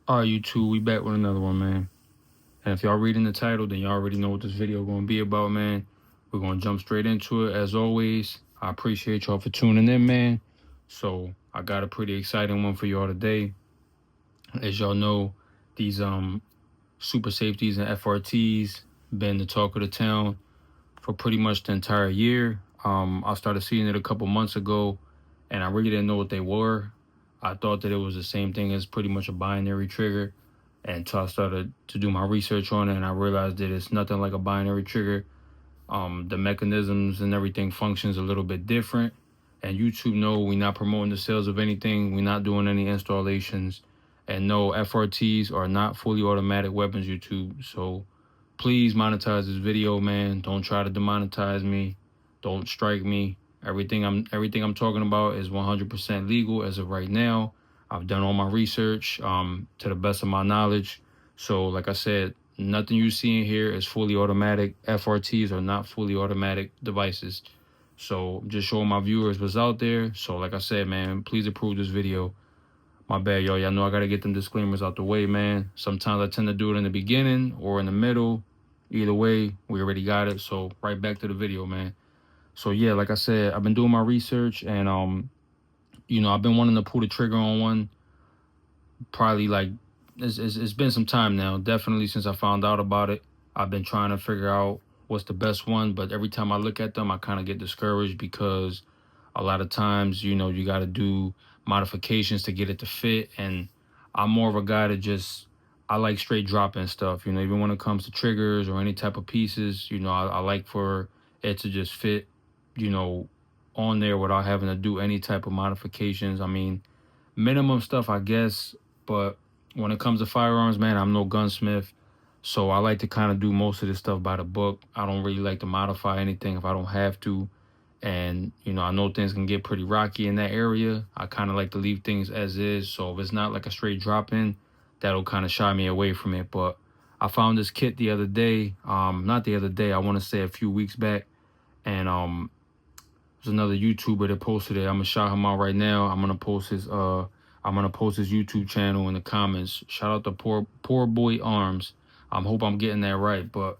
All right, YouTube, we back with another one, man. And if y'all reading the title, then y'all already know what this video going to be about, man. We're going to jump straight into it. As always, I appreciate y'all for tuning in, man. So I got a pretty exciting one for y'all today. As y'all know, these super safeties and FRTs been the talk of the town for pretty much the entire year. I started seeing it a couple months ago, and I really didn't know what they were. I thought that it was the same thing as pretty much a binary trigger, until I started to do my research on it, and I realized that it's nothing like a binary trigger. The mechanisms and everything functions a little bit different. And YouTube know we're not promoting the sales of anything. We're not doing any installations. And no, FRTs are not fully automatic weapons, YouTube. So please monetize this video, man. Don't try to demonetize me. Don't strike me. Everything I'm talking about is 100% legal as of right now. I've done all my research to the best of my knowledge. So like I said, nothing you see in here is fully automatic. FRTs are not fully automatic devices. So just showing my viewers what's out there. So like I said, man, please approve this video. My bad, y'all. Y'all know I got to get them disclaimers out the way, man. Sometimes I tend to do it in the beginning or in the middle. Either way, we already got it. So right back to the video, man. So yeah, like I said, I've been doing my research, and I've been wanting to pull the trigger on one. Probably like it's been some time now. Definitely since I found out about it, I've been trying to figure out what's the best one. But every time I look at them, I kind of get discouraged because a lot of times, you got to do modifications to get it to fit. And I'm more of a guy that I like straight dropping stuff, even when it comes to triggers or any type of pieces, I like for it to just fit, on there without having to do any type of modifications. I mean, minimum stuff, I guess. But when it comes to firearms, man, I'm no gunsmith. So I like to kind of do most of this stuff by the book. I don't really like to modify anything if I don't have to. And, I know things can get pretty rocky in that area. I kind of like to leave things as is. So if it's not like a straight drop in, that'll kind of shy me away from it. But I found this kit the other day. Not the other day, I want to say a few weeks back. And there's another YouTuber that posted it. I'm gonna shout him out right now. I'm gonna post his YouTube channel in the comments. Shout out to Poor Boy Arms. I hope I'm getting that right, but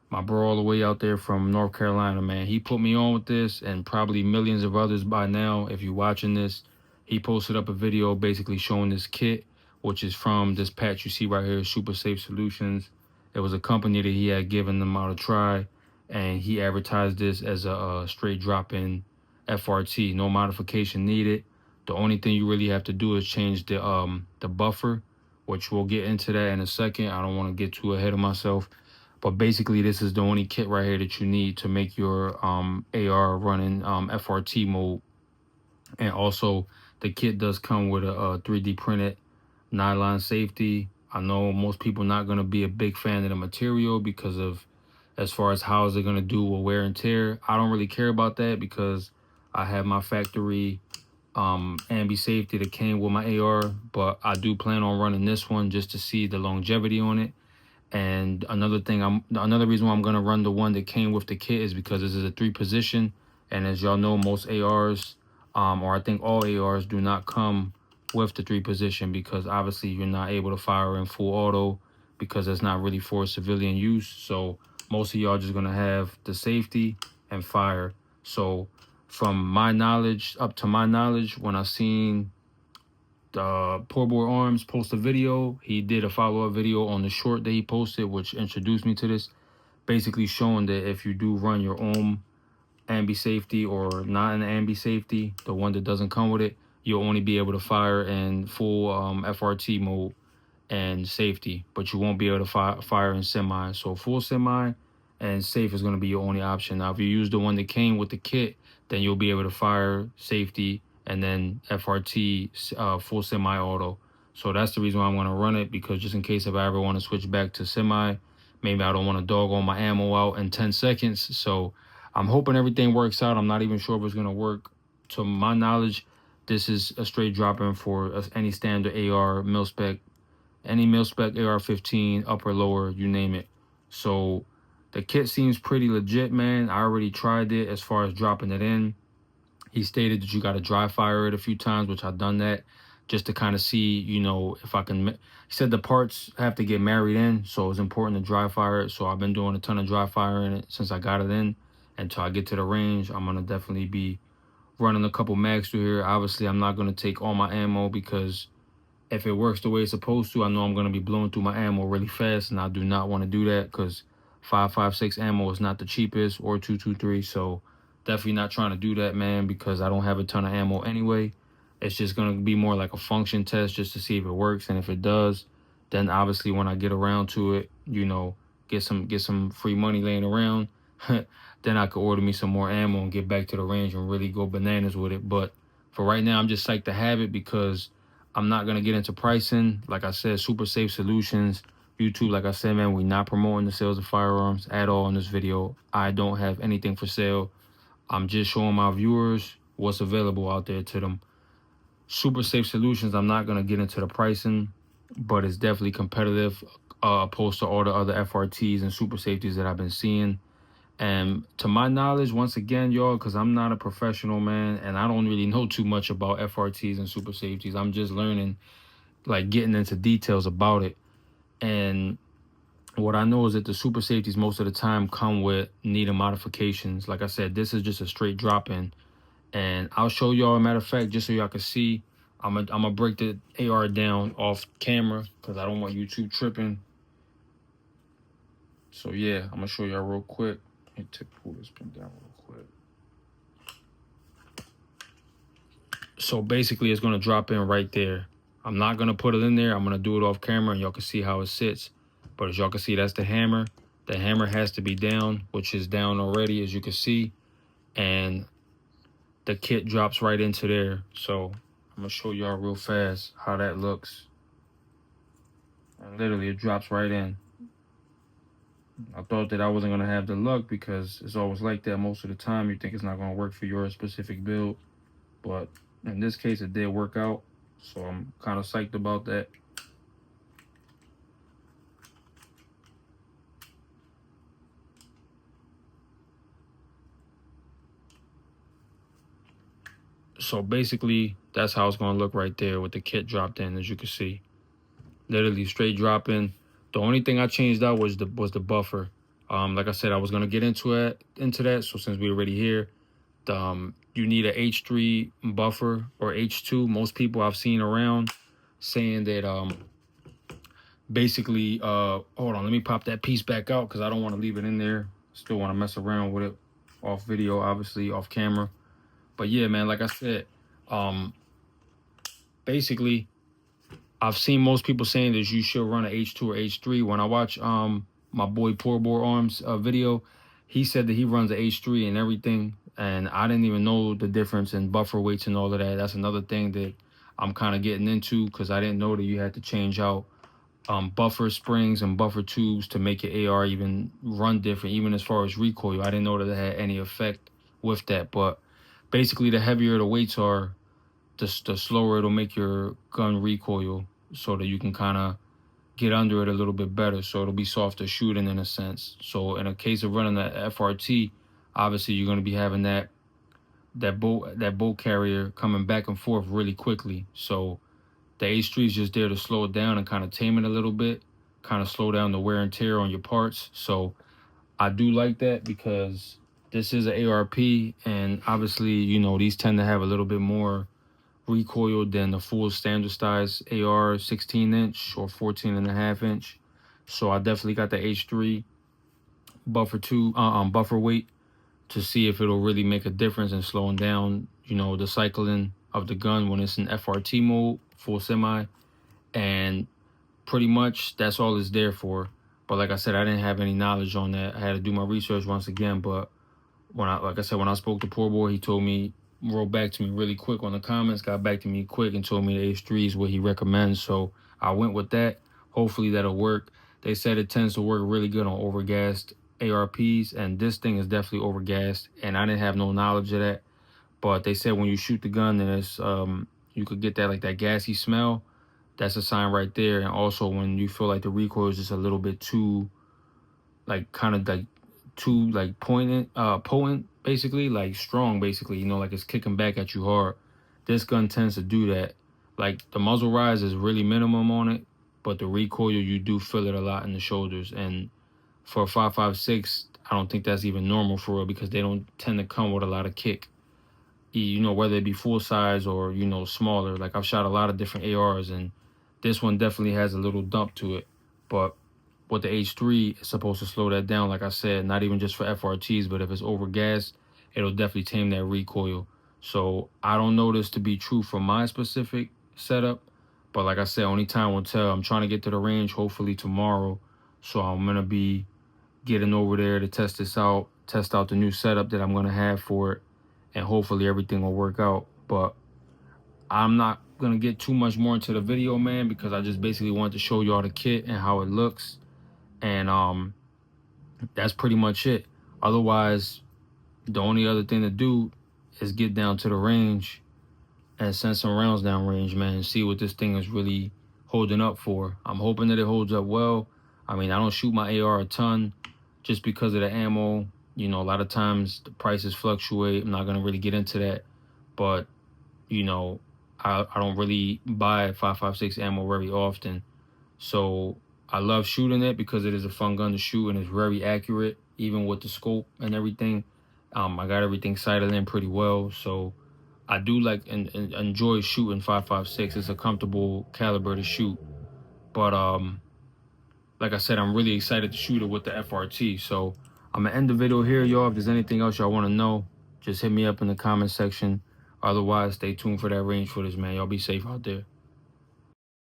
my bro all the way out there from North Carolina, man, he put me on with this, and probably millions of others by now. If you're watching this, he posted up a video basically showing this kit, which is from this patch you see right here, Super Safe Solutions. It was a company that he had given them out a try, and he advertised this as a straight drop-in FRT, no modification needed. The only thing you really have to do is change the buffer, which we'll get into that in a second. I don't want to get too ahead of myself. But basically, this is the only kit right here that you need to make your AR running FRT mode. And also, the kit does come with a 3D printed nylon safety. I know most people not going to be a big fan of the material because of as far as how is it going to do with wear and tear. I don't really care about that because I have my factory ambi safety that came with my AR, but I do plan on running this one just to see the longevity on it. And another reason why I'm gonna run the one that came with the kit is because this is a 3-position, and as y'all know, most ARs, or I think all ARs, do not come with the 3-position because obviously you're not able to fire in full auto because it's not really for civilian use. So most of y'all just gonna have the safety and fire. So from my knowledge, up to my knowledge, when I seen Poor Boy Arms post a video, he did a follow-up video on the short that he posted, which introduced me to this, basically showing that if you do run your own ambi safety or not an ambi safety, the one that doesn't come with it, you'll only be able to fire in full FRT mode and safety, but you won't be able to fire in semi. So full semi and safe is going to be your only option. Now if you use the one that came with the kit, then you'll be able to fire safety and then FRT full semi-auto. So that's the reason why I'm going to run it, because just in case if I ever want to switch back to semi, maybe I don't want to dog all my ammo out in 10 seconds. So I'm hoping everything works out. I'm not even sure if it's going to work. To my knowledge, this is a straight drop-in for any standard AR, mil-spec, any mil-spec AR-15, upper, lower, you name it. So the kit seems pretty legit, man. I already tried it as far as dropping it in. He stated that you got to dry fire it a few times, which I've done that. just to kind of see, you know, if I can. He said the parts have to get married in, so it's important to dry fire it. So I've been doing a ton of dry fire in it since I got it in. Until I get to the range, I'm gonna definitely be running a couple mags through here. Obviously, I'm not gonna take all my ammo because if it works the way it's supposed to, I know I'm going to be blowing through my ammo really fast, and I do not want to do that because 5.56 ammo is not the cheapest, or 223. So definitely not trying to do that, man, because I don't have a ton of ammo anyway. It's just going to be more like a function test just to see if it works, and if it does, then obviously when I get around to it, you know, get some free money laying around, then I could order me some more ammo and get back to the range and really go bananas with it. But for right now, I'm just psyched to have it because I'm not going to get into pricing. Like I said, Super Safe Solutions, YouTube, like I said, man, we're not promoting the sales of firearms at all in this video. I don't have anything for sale. I'm just showing my viewers what's available out there to them. Super Safe Solutions, I'm not going to get into the pricing, but it's definitely competitive opposed to all the other FRTs and Super Safeties that I've been seeing. And to my knowledge, once again, y'all, because I'm not a professional, man, and I don't really know too much about FRTs and super safeties. I'm just learning, like getting into details about it. And what I know is that the super safeties most of the time come with needing modifications. Like I said, this is just a straight drop-in. And I'll show y'all, a matter of fact, just so y'all can see, I'm gonna break the AR down off camera because I don't want YouTube tripping. So yeah, I'm gonna show y'all real quick. Let me pull this pin down real quick. So basically, it's gonna drop in right there. I'm not gonna put it in there. I'm gonna do it off camera, and y'all can see how it sits. But as y'all can see, that's the hammer. The hammer has to be down, which is down already, as you can see, and the kit drops right into there. So I'm gonna show y'all real fast how that looks. And literally, it drops right in. I thought that I wasn't gonna have the luck because it's always like that most of the time. You think it's not gonna work for your specific build, but in this case, it did work out. So I'm kind of psyched about that. So basically, that's how it's gonna look right there with the kit dropped in, as you can see. Literally straight drop in. The only thing I changed out was the buffer. Like I said, I was gonna get into that. So since we're already here, you need a H3 buffer or H2. Most people I've seen around saying that basically hold on, let me pop that piece back out because I don't want to leave it in there. Still want to mess around with it off video, obviously off camera. But yeah, man, like I said, basically I've seen most people saying that you should run an H2 or H3. When I watch my boy Poor Bore Arms video, he said that he runs an H3 and everything, and I didn't even know the difference in buffer weights and all of that. That's another thing that I'm kind of getting into because I didn't know that you had to change out buffer springs and buffer tubes to make your AR even run different, even as far as recoil. I didn't know that it had any effect with that. But basically, the heavier the weights are, the slower it'll make your gun recoil, so that you can kind of get under it a little bit better, so it'll be softer shooting in a sense. So in a case of running the FRT, obviously you're going to be having that bolt carrier coming back and forth really quickly. So the H3 is just there to slow it down and kind of tame it a little bit, kind of slow down the wear and tear on your parts. So I do like that because this is an ARP, and obviously, you know, these tend to have a little bit more recoil than the full standard size AR 16-inch or 14.5-inch. So I definitely got the H3 buffer weight to see if it'll really make a difference in slowing down, you know, the cycling of the gun when it's in FRT mode, full semi. And pretty much that's all it's there for. But like I said, I didn't have any knowledge on that. I had to do my research once again. But when I spoke to Poor Boy, he told me, wrote back to me really quick on the comments, got back to me quick and told me the H3 is what he recommends. So I went with that. Hopefully that'll work. They said it tends to work really good on overgassed ARPs, and this thing is definitely overgassed, and I didn't have no knowledge of that. But they said when you shoot the gun, then it's you could get that, like, that gassy smell. That's a sign right there. And also when you feel like the recoil is just a little bit too, like, kind of like too, like, potent, basically, like strong, basically, you know, like it's kicking back at you hard. This gun tends to do that. Like the muzzle rise is really minimum on it, but the recoil you do feel it a lot in the shoulders. And for a 5.56, I don't think that's even normal for real, because they don't tend to come with a lot of kick. You know, whether it be full size or, you know, smaller. Like I've shot a lot of different ARs, and this one definitely has a little dump to it. But with the H3, it's supposed to slow that down, like I said, not even just for FRTs, but if it's over gas, it'll definitely tame that recoil. So I don't know this to be true for my specific setup, but like I said, only time will tell. I'm trying to get to the range hopefully tomorrow, so I'm gonna be getting over there to test this out, test out the new setup that I'm gonna have for it, and hopefully everything will work out. But I'm not gonna get too much more into the video, man, because I just basically wanted to show y'all the kit and how it looks. And that's pretty much it. Otherwise, the only other thing to do is get down to the range and send some rounds down range, man, and see what this thing is really holding up for. I'm hoping that it holds up well. I mean, I don't shoot my AR a ton just because of the ammo. You know, a lot of times the prices fluctuate. I'm not gonna really get into that, but you know, I don't really buy 5.56 ammo very often. So I love shooting it because it is a fun gun to shoot, and it's very accurate, even with the scope and everything. I got everything sighted in pretty well, so I do like and enjoy shooting 5.56. It's a comfortable caliber to shoot. But like I said, I'm really excited to shoot it with the FRT. So I'm gonna end the video here, y'all. If there's anything else y'all want to know, just hit me up in the comment section. Otherwise, stay tuned for that range footage, man. Y'all be safe out there.